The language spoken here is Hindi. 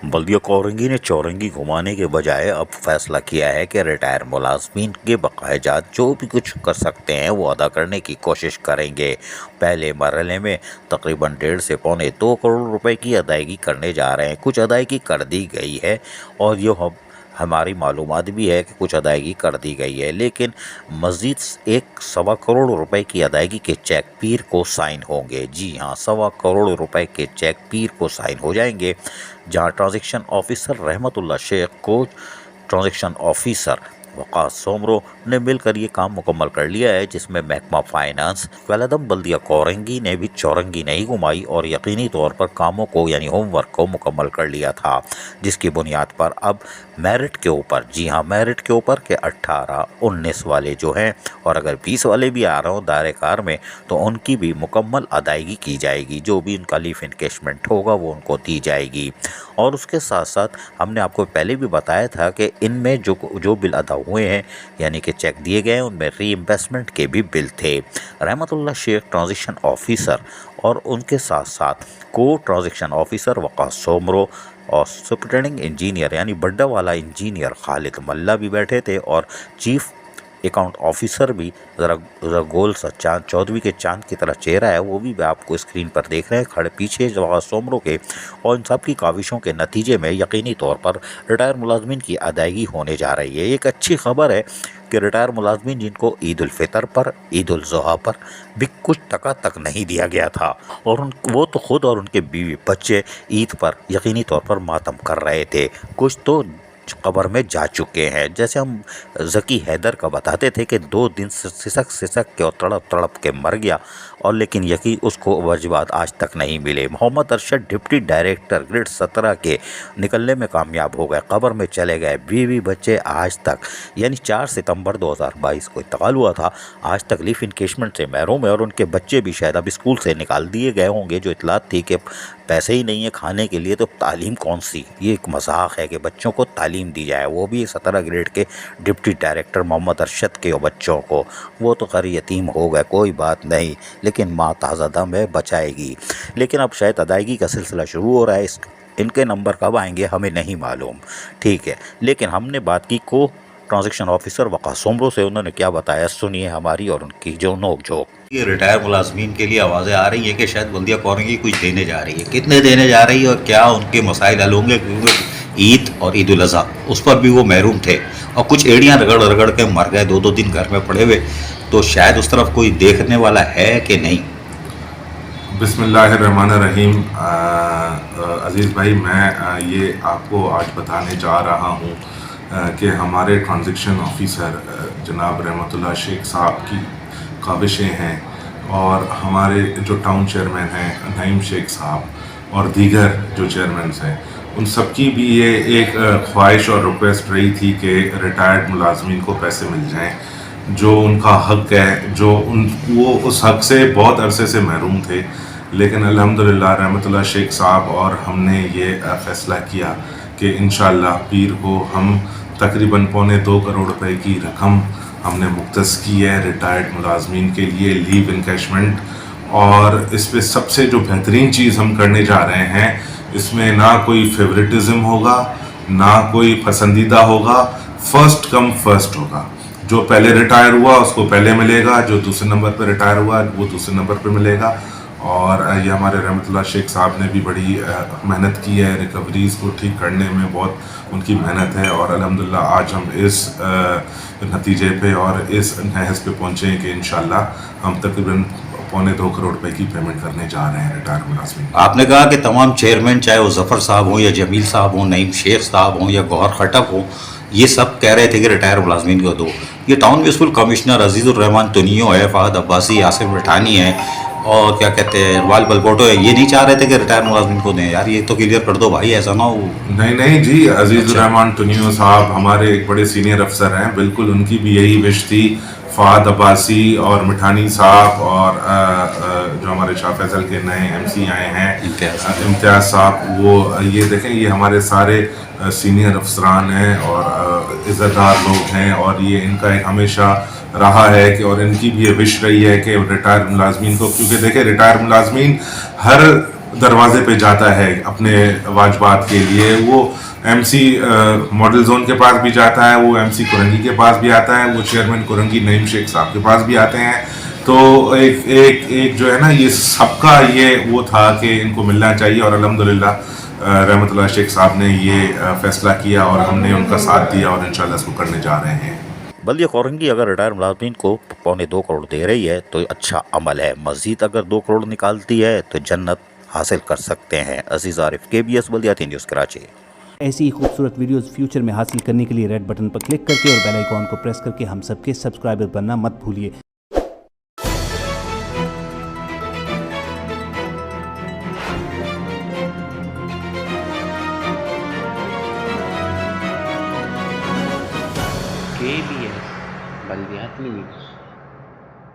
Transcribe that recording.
बल्दिया कोरंगी ने चौरंगी घुमाने के बजाय अब फैसला किया है कि रिटायर मुलाजमीन के बकायाजात जो भी कुछ कर सकते हैं वो अदा करने की कोशिश करेंगे। पहले मरहले में तकरीबन 1.5 से पौने 2 करोड़ रुपए की अदायगी करने जा रहे हैं। कुछ अदायगी कर दी गई है और ये हमारी मालूमात भी है कि कुछ अदायगी कर दी गई है, लेकिन मज़ीद 1.25 करोड़ रुपए की अदायगी के चेक पीर को साइन होंगे। जी हाँ, 1.25 करोड़ रुपए के चेक पीर को साइन हो जाएंगे, जहां ट्रांजैक्शन ऑफिसर रहमतुल्लाह शेख को ट्रांजैक्शन ऑफिसर वक़ास सोमरो ने मिलकर ये काम मुकम्मल कर लिया है, जिसमें महकमा फाइनेंस वलदम बल्दिया कोरंगी ने भी चौरंगी नहीं घुमाई और यकीनी तौर पर कामों को यानी होमवर्क को मुकम्मल कर लिया था, जिसकी बुनियाद पर अब मेरिट के ऊपर, जी हाँ मेरिट के ऊपर के 18-19 वाले जो हैं और अगर 20 वाले भी आ रहे हो दायरे कार में तो उनकी भी मुकम्मल अदायगी की जाएगी। जो भी उनका लीफ इनकेशमेंट होगा वो उनको दी जाएगी। और उसके साथ साथ हमने आपको पहले भी बताया था कि इनमें जो बिल अदा हुए हैं यानी कि चेक दिए गए हैं उनमें रीइंवेस्टमेंट के भी बिल थे। रहमतुल्लाह शेख ट्रांजिशन ऑफिसर और उनके साथ साथ को ट्रांजेक्शन ऑफिसर वक़ास सोमरो और सुपरिटेंडिंग इंजीनियर यानी बड्डा वाला इंजीनियर खालिद मल्ला भी बैठे थे और चीफ अकाउंट ऑफिसर भी ज़रा गोल सा चांद चौधरी के चांद की तरह चेहरा है, वो भी आपको स्क्रीन पर देख रहे हैं खड़े पीछे वक़ास सोमरो के। और इन सब की काविशों के नतीजे में यकीनी तौर पर रिटायर मुलाजमीन की अदायगी होने जा रही है। एक अच्छी खबर है कि रिटायर मुलाजमीन जिनको ईद उल फितर पर, ईद उल ज़ुहा पर भी कुछ टका तक नहीं दिया गया था और वो तो खुद और उनके बीवी बच्चे ईद पर यकीनी तौर पर मातम कर रहे थे, कुछ तो कब्र में जा चुके हैं। जैसे हम ज़की हैदर का बताते थे कि 2 दिन सिसक के और तड़प के मर गया और लेकिन यकीन उसको वजबात आज तक नहीं मिले। Mohammad Arshad deputy director grade 17 के निकलने में कामयाब हो गए, कब्र में चले गए। बीवी बच्चे आज तक यानी 4 सितंबर 2022 को इंतकाल हुआ था, आज तक लीफ इनकेशमेंट से महरूम है और उनके बच्चे भी शायद अब स्कूल से निकाल दिए गए होंगे। जो इतलात थी कि पैसे ही नहीं है खाने के लिए तो तालीम कौन सी, ये एक मजाक है कि बच्चों को तालीम दी जाए, वो भी 17 ग्रेड के डिप्टी डायरेक्टर मोहम्मद अरशद के बच्चों को। वो तो खैर यतीम हो गए, कोई बात नहीं, लेकिन माँ ताज़ा दम है, बचाएगी। लेकिन अब शायद अदायगी का सिलसिला शुरू हो रहा है, इनके नंबर कब आएंगे हमें नहीं मालूम, ठीक है। लेकिन हमने बात की को ट्रांजैक्शन ऑफिसर वक़ास सोमरो से, उन्होंने क्या बताया सुनिए हमारी और उनकी जो नोक झोंक। ये रिटायर मुलाजमीन के लिए आवाज़ें आ रही हैं कि शायद बल्दिया कोरंगी कुछ देने जा रही है, कितने देने जा रही है और क्या उनके मसाइल हल होंगे, क्योंकि ईद और ईद उल अज़हा उस पर भी वो महरूम थे और कुछ एड़ियाँ रगड़ रगड़ के मर गए, 2-2 दिन घर में पड़े हुए, तो शायद उस तरफ कोई देखने वाला है कि नहीं। बिस्मिल्लाहिर्रहमानिर्रहीम। अज़ीज़ भाई, मैं ये आपको आज बताने जा रहा हूँ कि हमारे ट्रांजैक्शन ऑफिसर जनाब रहमतुल्लाह शेख साहब की काविशें हैं और हमारे जो टाउन चेयरमैन हैं नईम शेख साहब और दीगर जो चेयरमैन हैं, उन सब की भी ये एक ख्वाहिश और रिक्वेस्ट रही थी कि रिटायर्ड मुलाजमीन को पैसे मिल जाएं, जो उनका हक़ है, जो वो उस हक़ से बहुत अरसे से महरूम थे। लेकिन अल्हम्दुलिल्लाह रहमतुल्लाह शेख साहब और हमने ये फ़ैसला किया कि इंशाअल्लाह पीर को हम तकरीबन 1.25 करोड़ रुपए की रकम हमने मुख्तस की है रिटायर्ड मुलाजमीन के लिए लीव इनकैशमेंट। और इस पर सबसे जो बेहतरीन चीज़ हम करने जा रहे हैं, इसमें ना कोई फेवरेटिज़म होगा, ना कोई पसंदीदा होगा, फ़र्स्ट कम फ़र्स्ट होगा। जो पहले रिटायर हुआ उसको पहले मिलेगा, जो दूसरे नंबर पर रिटायर हुआ वो दूसरे नंबर पर मिलेगा। और ये हमारे रहमतुल्लाह शेख साहब ने भी बड़ी मेहनत की है, रिकवरीज़ को ठीक करने में बहुत उनकी मेहनत है और अल्हम्दुलिल्लाह आज हम इस नतीजे पे और इस नहज पे पहुँचे कि इंशाअल्लाह हम तकरीबन 1.25 करोड़ रुपए की पेमेंट करने जा रहे हैं रिटायर मुलाजमीन। आपने कहा कि तमाम चेयरमैन चाहे वो जफ़र साहब हों या जमील साहब हों, नईम शेख साहब हों या गौहर खटक हों, ये सब कह रहे थे कि रिटायर मुलाजमीन को दो। ये टाउन म्यूनसिपल कमिश्नर अजीज़ुर्रहमान तुनियो है, फ़हद अब्बासी, आसिफ मिठानी है और क्या कहते हैं इकबाल बलपोटो है, ये नहीं चाह रहे थे कि रिटायर मुलाजमीन को दें। यार ये तो क्लियर कर दो भाई, ऐसा ना हो। नहीं जी, अजीज़ुर्रहमान तुनियो साहब हमारे एक बड़े सीनियर अफसर हैं, बिल्कुल उनकी भी यही विश थी। फ़हद अब्बासी और मिठानी साहब और जो हमारे शाह फैसल के नए MC आए हैं इम्तियाज़ साहब, वो ये देखें ये हमारे सारे सीनियर अफसरान हैं और इज़्ज़तदार लोग हैं और ये इनका एक हमेशा रहा है कि और इनकी भी ये विश रही है कि रिटायर मुलाजमीन को, क्योंकि देखें रिटायर मुलाजमीन हर दरवाजे पे जाता है अपने वाजबात के लिए, वो एमसी मॉडल जोन के पास भी जाता है, वो एमसी कुरंगी के पास भी आता है, वो चेयरमैन कुरंगी नईम शेख साहब के पास भी आते हैं। तो एक एक एक जो है ना, ये सबका ये वो था कि इनको मिलना चाहिए, और अल्हम्दुलिल्लाह रहमतुल्लाह शेख साहब ने ये फैसला किया और हमने उनका साथ दिया और इंशाल्लाह इसको करने जा रहे हैं। बल्दिया कोरंगी अगर रिटायर मुलाजमीन को 2.25 करोड़ दे रही है तो अच्छा अमल है। मजीद अगर 2 करोड़ निकालती है तो जन्नत हासिल कर सकते हैं। अजीज आरिफ, KBS बल्दियाती न्यूज़, कराची। ऐसी ही खूबसूरत वीडियोस फ्यूचर में हासिल करने के लिए रेड बटन पर क्लिक करके और बेल आइकॉन को प्रेस करके हम सबके सब्सक्राइबर बनना मत भूलिए। KBS बल्दियाती न्यूज़।